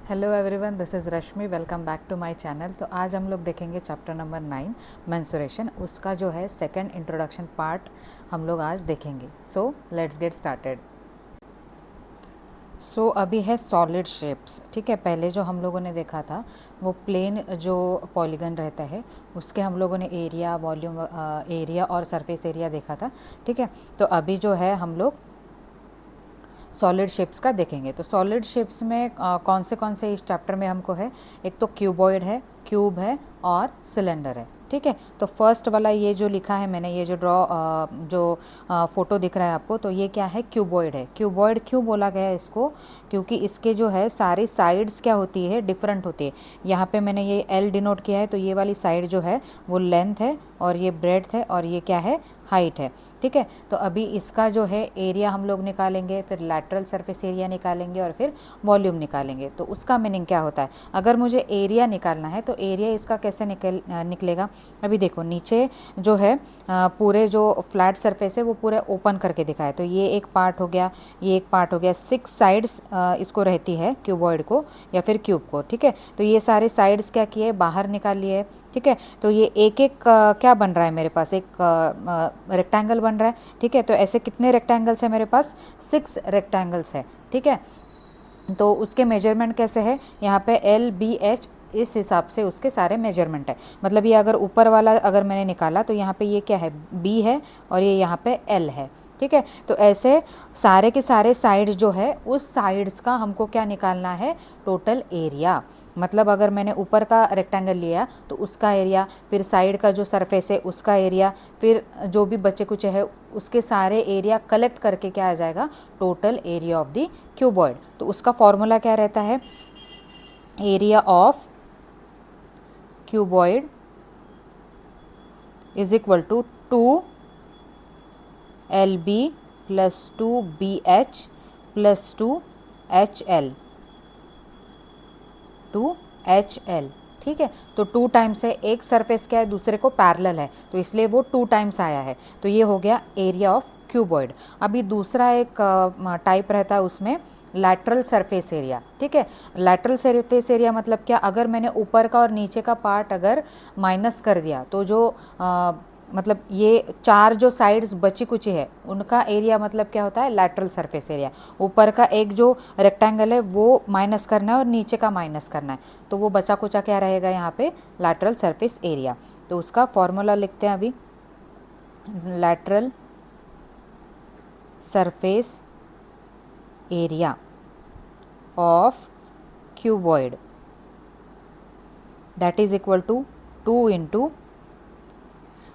Hello everyone, this is Rashmi. Welcome back to my channel. तो आज हम लोग देखेंगे चैप्टर नंबर 9 मेंस्ट्रुएशन, उसका जो है सेकंड इंट्रोडक्शन पार्ट हम लोग आज देखेंगे। So let's get started. So अभी है सॉलिड शेप्स। ठीक है, पहले जो हम लोगों ने देखा था वो प्लेन जो पॉलीगन रहता है उसके हम लोगों ने एरिया, वॉल्यूम, एरिया और सरफेस एरिया देखा था। ठीक है, तो अभी जो है हम लोग सॉलिड शेप्स का देखेंगे। तो सॉलिड शेप्स में कौन से इस चैप्टर में हमको है, एक तो क्यूबॉइड है, क्यूब है और सिलेंडर है। ठीक है, तो फर्स्ट वाला ये जो लिखा है मैंने, ये जो फोटो दिख रहा है आपको, तो ये क्या है, क्यूबॉइड है। क्यूबॉइड क्यों बोला गया है इसको, क्योंकि इसके जो है सारी साइड्स क्या होती है, डिफरेंट होती है। यहाँ पे मैंने ये एल डिनोट किया है, तो ये वाली साइड जो है वो लेंथ है और ये ब्रेड्थ है और ये क्या है, हाइट है। ठीक है, तो अभी इसका जो है एरिया हम लोग निकालेंगे, फिर लैटरल सरफेस एरिया निकालेंगे और फिर वॉल्यूम निकालेंगे। तो उसका मीनिंग क्या होता है, अगर मुझे एरिया निकालना है तो एरिया इसका कैसे निकलेगा। अभी देखो नीचे जो है पूरे जो फ्लैट सरफेस है वो पूरे ओपन करके दिखाया, तो ये एक पार्ट हो गया, ये एक पार्ट हो गया। 6 साइड्स इसको रहती है क्यूबॉइड को या फिर क्यूब को। ठीक है, तो ये सारे साइड्स क्या किए, बाहर निकाल लिए। ठीक है, तो ये एक एक क्या बन रहा है मेरे पास, एक रेक्टेंगल बन रहा है। ठीक है, तो ऐसे कितने रेक्टेंगल्स है मेरे पास, 6 रेक्टेंगल्स है। ठीक है, तो उसके मेजरमेंट कैसे है, यहाँ पे एल बी एच इस हिसाब से उसके सारे मेजरमेंट है। मतलब ये अगर ऊपर वाला अगर मैंने निकाला तो यहाँ पे ये क्या है, बी है और ये यहाँ पे एल है। ठीक है, तो ऐसे सारे के सारे साइड्स जो है उस साइड्स का हमको क्या निकालना है, टोटल एरिया। मतलब अगर मैंने ऊपर का रेक्टेंगल लिया तो उसका एरिया, फिर साइड का जो सरफेस है उसका एरिया, फिर जो भी बचे कुछ है उसके सारे एरिया कलेक्ट करके क्या आ जाएगा, total area of the cuboid. तो उसका फॉर्मूला क्या रहता है, area of cuboid is equal to 2LB plus 2BH plus 2HL। ठीक है, तो 2 टाइम्स है, एक सरफेस क्या है, दूसरे को पैरेलल है, तो इसलिए वो 2 टाइम्स आया है। तो ये हो गया एरिया ऑफ क्यूबॉइड। अभी दूसरा एक टाइप रहता है उसमें, लैटरल सरफेस एरिया। ठीक है, लैटरल सरफेस एरिया मतलब क्या, अगर मैंने ऊपर का और नीचे का पार्ट अगर माइनस कर दिया तो जो मतलब ये 4 जो साइड्स बची कुची है उनका एरिया मतलब क्या होता है, लैटरल सरफेस एरिया। ऊपर का एक जो रेक्टेंगल है वो माइनस करना है और नीचे का माइनस करना है, तो वो बचा कुचा क्या रहेगा यहाँ पे, लैटरल सरफेस एरिया। तो उसका फॉर्मूला लिखते हैं अभी, lateral surface area of cuboid that is equal to 2 into,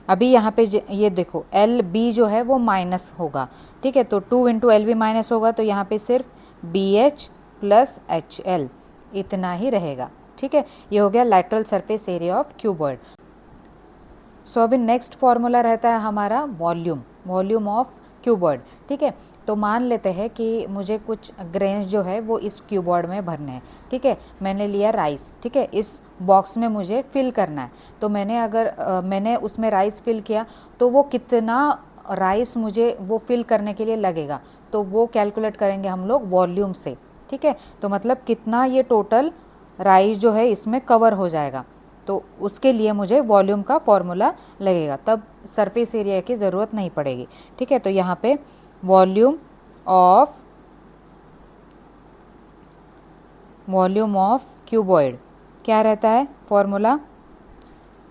अभी यहाँ पे ये देखो एल बी जो है वो माइनस होगा। ठीक है, तो 2 इंटू एल बी माइनस होगा, तो यहाँ पे सिर्फ B H plus H L इतना ही रहेगा। ठीक है, ये हो गया lateral surface area of cuboid. So अभी नेक्स्ट फॉर्मूला रहता है हमारा वॉल्यूम, वॉल्यूम ऑफ क्यूबॉइड। ठीक है, तो मान लेते हैं कि मुझे कुछ ग्रेन्स जो है वो इस क्यूबॉइड में भरने हैं। ठीक है, मैंने लिया राइस। ठीक है, इस बॉक्स में मुझे फिल करना है, तो मैंने उसमें राइस फिल किया, तो वो कितना राइस मुझे वो फिल करने के लिए लगेगा, तो वो कैलकुलेट करेंगे हम लोग वॉल्यूम से। ठीक है, तो मतलब कितना ये टोटल राइस जो है इसमें कवर हो जाएगा, तो उसके लिए मुझे वॉल्यूम का फॉर्मूला लगेगा, तब सरफेस एरिया की ज़रूरत नहीं पड़ेगी। ठीक है, तो यहाँ पे वॉल्यूम ऑफ क्यूबॉइड क्या रहता है formula,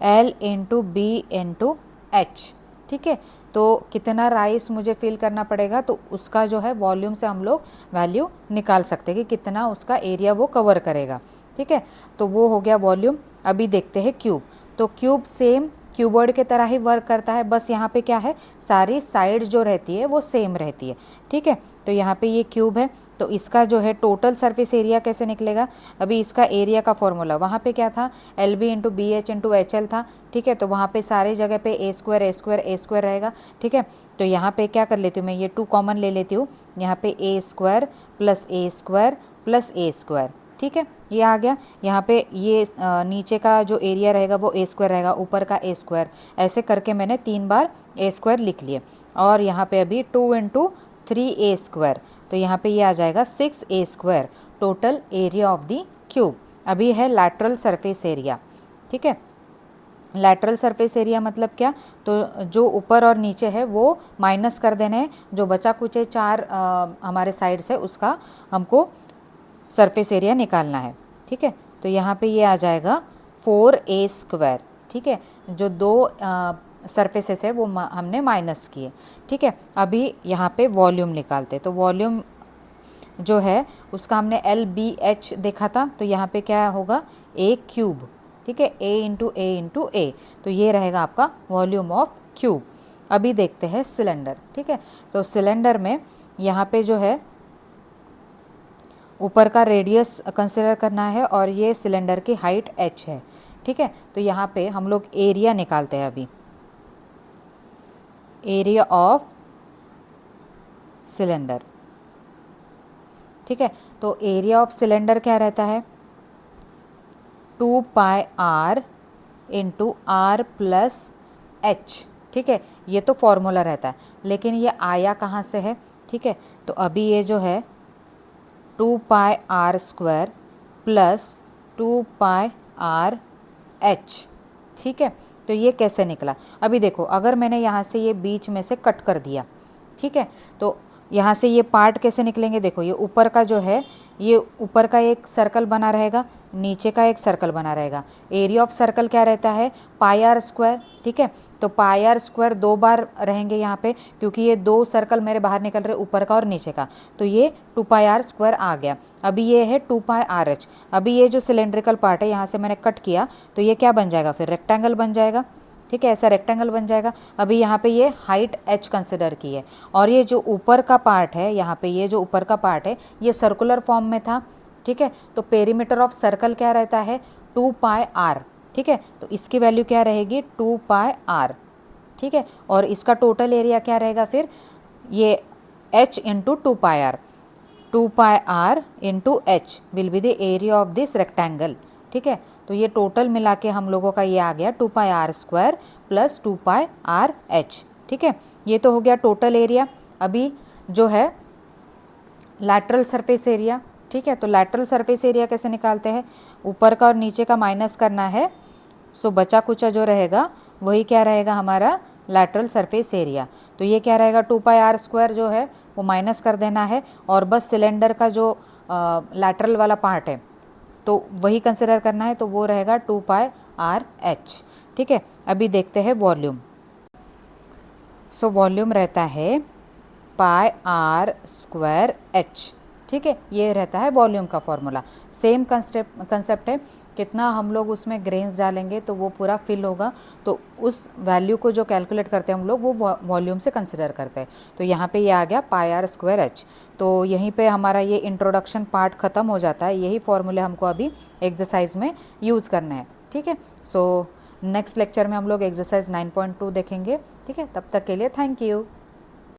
L into B into H. ठीक है, तो कितना राइस मुझे फिल करना पड़ेगा, तो उसका जो है वॉल्यूम से हम लोग वैल्यू निकाल सकते हैं कि कितना उसका एरिया वो कवर करेगा। ठीक है, तो वो हो गया वॉल्यूम। अभी देखते हैं क्यूब, तो क्यूब सेम क्यूबॉइड के तरह ही वर्क करता है, बस यहाँ पे क्या है, सारी साइड जो रहती है वो सेम रहती है। ठीक है, तो यहाँ पे ये क्यूब है, तो इसका जो है टोटल सरफेस एरिया कैसे निकलेगा, अभी इसका एरिया का फॉर्मूला, वहाँ पे क्या था, L B into B H into H L था। ठीक है, तो वहाँ पे सारी जगह पे ए स्क्वायर रहेगा। ठीक है, तो यहाँ पे क्या कर लेती हूँ मैं, ये 2 कॉमन ले लेती हूँ, यहाँ पे ए स्क्वायर प्लस ए स्क्वायर प्लस ए स्क्वायर। ठीक है, ये आ गया। यहाँ पे ये नीचे का जो एरिया रहेगा वो ए स्क्वायर रहेगा, ऊपर का ए स्क्वायर, ऐसे करके मैंने 3 बार ए स्क्वायर लिख लिए। और यहाँ पे अभी 2 इंटू 3 ए स्क्वायर, तो यहाँ पे ये आ जाएगा 6 a square, total area of the cube. अभी है लैटरल सरफेस एरिया, ठीक है। लैटरल सरफेस एरिया मतलब क्या, तो जो ऊपर और नीचे है वो माइनस कर देने हैं, जो बचा कुचे 4 हमारे साइड से उसका हमको सरफेस एरिया निकालना है, ठीक है। तो यहाँ पे ये आ जाएगा 4a², ठीक है। जो 2 सरफेसेस है वो हमने माइनस किए, ठीक है। अभी यहाँ पे वॉल्यूम निकालते, तो वॉल्यूम जो है उसका हमने LBH देखा था, तो यहाँ पे क्या होगा a³, ठीक है, a तो ये रहेगा आपका वॉल्यूम ऑफ क्यूब। अभी देखते हैं सिलेंडर, ठीक है। तो सिलेंडर में यहाँ पे जो है ऊपर का रेडियस कंसिडर करना है और ये सिलेंडर की हाइट h है, ठीक है। तो यहाँ पे हम लोग एरिया निकालते हैं अभी, एरिया ऑफ सिलेंडर, ठीक है। तो एरिया ऑफ सिलेंडर क्या रहता है, 2πr into r plus h, ठीक है। ये तो फॉर्मूला रहता है, लेकिन ये आया कहाँ से है, ठीक है। तो अभी ये जो है 2πr² प्लस 2πrh, ठीक है। तो ये कैसे निकला, अभी देखो अगर मैंने यहाँ से ये बीच में से कट कर दिया, ठीक है, तो यहाँ से ये पार्ट कैसे निकलेंगे, देखो ये ऊपर का जो है, ये ऊपर का एक सर्कल बना रहेगा, नीचे का एक सर्कल बना रहेगा। एरिया ऑफ सर्कल क्या रहता है, πr², ठीक है। तो πr² 2 बार रहेंगे यहाँ पे, क्योंकि ये 2 सर्कल मेरे बाहर निकल रहे, ऊपर का और नीचे का, तो ये 2πr² आ गया। अभी ये है 2πrh। अभी ये जो सिलेंड्रिकल पार्ट है यहाँ से मैंने कट किया, तो ये क्या बन जाएगा, फिर रेक्टेंगल बन जाएगा, ठीक है, ऐसा रेक्टेंगल बन जाएगा। अभी यहाँ पे ये हाइट h कंसिडर की है, और ये जो ऊपर का पार्ट है, यहाँ पे ये जो ऊपर का पार्ट है ये सर्कुलर फॉर्म में था, ठीक है। तो पेरीमीटर ऑफ सर्कल क्या रहता है, 2πr, ठीक है। तो इसकी वैल्यू क्या रहेगी, 2πr, ठीक है। और इसका टोटल एरिया क्या रहेगा, फिर ये h into 2πr, 2πr into h will be the area of this rectangle, ठीक है। तो ये टोटल मिला के हम लोगों का ये आ गया 2πr² प्लस 2πrh, ठीक है। ये तो हो गया टोटल एरिया। अभी जो है लैटरल सरफेस एरिया, ठीक है। तो लैटरल सरफेस एरिया कैसे निकालते हैं, ऊपर का और नीचे का माइनस करना है, सो बचा कुचा जो रहेगा वही क्या रहेगा हमारा लैटरल सरफेस एरिया। तो ये क्या रहेगा, 2πr² जो है वो माइनस कर देना है, और बस सिलेंडर का जो लैटरल वाला पार्ट है तो वही कंसिडर करना है, तो वो रहेगा 2πrh, ठीक है। अभी देखते हैं वॉल्यूम। सो वॉल्यूम रहता है πr²h, ठीक है। ये रहता है वॉल्यूम का फॉर्मूला। सेम कंसेप्ट है, कितना हम लोग उसमें ग्रेन्स डालेंगे तो वो पूरा फिल होगा, तो उस वैल्यू को जो कैलकुलेट करते हैं हम लोग वो वॉल्यूम से कंसिडर करते हैं। तो यहाँ पे ये आ गया πr²h। तो यहीं पे हमारा ये इंट्रोडक्शन पार्ट ख़त्म हो जाता है। यही फॉर्मूले हमको अभी एक्सरसाइज में यूज़ करना है, ठीक है। सो नेक्स्ट लेक्चर में हम लोग एक्सरसाइज 9.2 देखेंगे, ठीक है। तब तक के लिए थैंक यू।